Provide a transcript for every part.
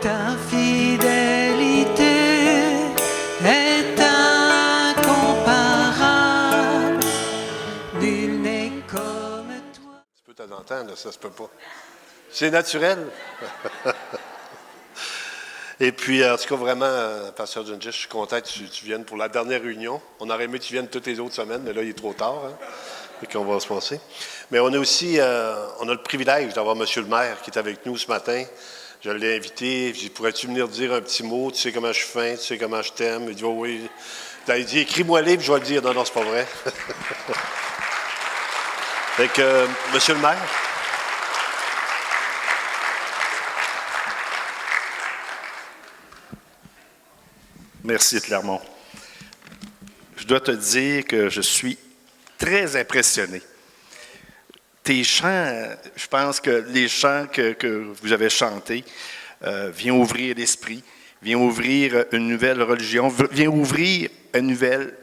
Ta fidélité est incomparable, nul n'est comme toi. Tu peux t'en entendre, ça se peut pas. C'est naturel. Et puis, en tout cas, vraiment, Pasteur Junji, je suis content que tu viennes pour la dernière réunion. On aurait aimé que tu viennes toutes les autres semaines, mais là, il est trop tard. Hein? Et qu'on va se passer. Mais on a aussi on a le privilège d'avoir M. le maire qui est avec nous ce matin. Je l'ai invité. Je dis, pourrais-tu venir dire un petit mot? Tu sais comment je suis fin, tu sais comment je t'aime. Il dit, oh oui. Il dit, écris-moi libre, je vais le dire. Non, non, c'est pas vrai. Fait que, Monsieur le maire. Merci, Clermont. Je dois te dire que je suis très impressionné. Tes chants, je pense que les chants que vous avez chantés viennent ouvrir l'esprit, viennent ouvrir une nouvelle religion, viennent ouvrir une nouvelle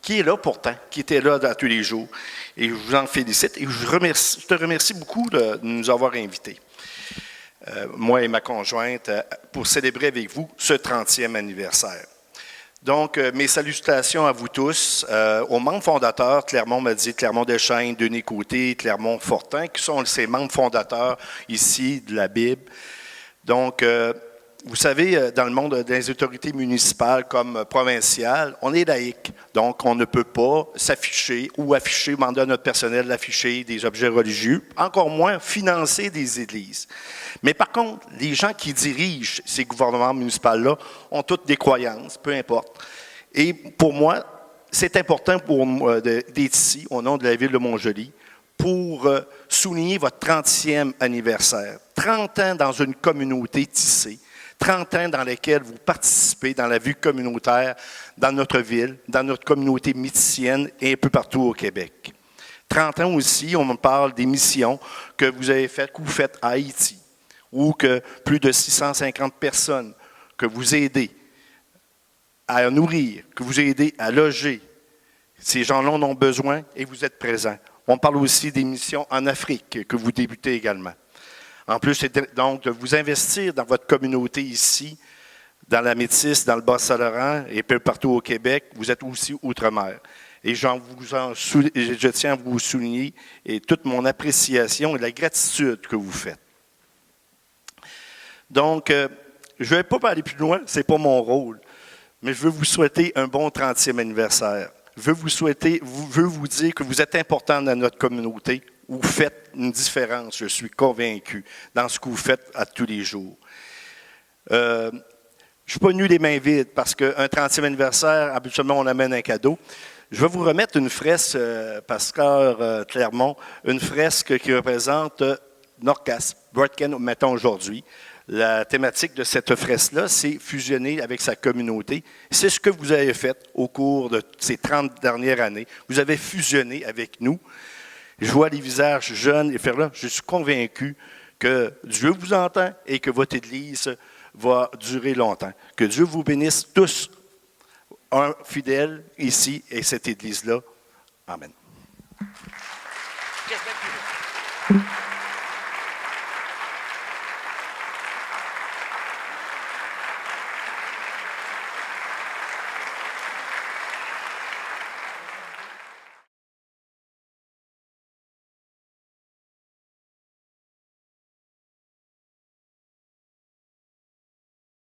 qui est là pourtant, qui était là tous les jours. Et je vous en félicite et je te remercie beaucoup de nous avoir invités, moi et ma conjointe, pour célébrer avec vous ce 30e anniversaire. Donc, mes salutations à vous tous, aux membres fondateurs, Clermont m'a dit, Clermont-Deschaines, Denis Côté, Clermont-Fortin, qui sont ces membres fondateurs ici de la Bible. Donc, vous savez, dans le monde des autorités municipales comme provinciales, on est laïque. Donc, on ne peut pas s'afficher ou afficher, demander à notre personnel d'afficher des objets religieux, encore moins financer des églises. Mais par contre, les gens qui dirigent ces gouvernements municipaux-là ont toutes des croyances, peu importe. Et pour moi, c'est important pour moi d'être ici, au nom de la ville de Montjoly, pour souligner votre 30e anniversaire. 30 ans dans une communauté tissée, 30 ans dans lesquels vous participez dans la vie communautaire dans notre ville, dans notre communauté méticienne et un peu partout au Québec. 30 ans aussi, on me parle des missions que vous avez faites, que vous faites à Haïti, ou que plus de 650 personnes que vous aidez à nourrir, que vous aidez à loger. Ces gens-là en ont besoin et vous êtes présents. On parle aussi des missions en Afrique que vous débutez également. En plus, c'est donc de vous investir dans votre communauté ici, dans la Métisse, dans le Bas-Saint-Laurent et peu partout au Québec. Vous êtes aussi outre-mer. Et je tiens à vous souligner et toute mon appréciation et la gratitude que vous faites. Donc, je ne vais pas aller plus loin, ce n'est pas mon rôle, mais je veux vous souhaiter un bon 30e anniversaire. Je veux vous dire que vous êtes important dans notre communauté. Vous faites une différence, je suis convaincu, dans ce que vous faites à tous les jours. Je ne suis pas venu les mains vides parce qu'un 30e anniversaire, habituellement, on amène un cadeau. Je vais vous remettre une fresque, Pasteur Clermont, une fresque qui représente Norcas, Brodken, mettons aujourd'hui. La thématique de cette fresque-là, c'est fusionner avec sa communauté. C'est ce que vous avez fait au cours de ces 30 dernières années. Vous avez fusionné avec nous. Je vois les visages jeunes et faire là. Je suis convaincu que Dieu vous entend et que votre Église va durer longtemps. Que Dieu vous bénisse tous, un fidèle ici et cette Église-là. Amen.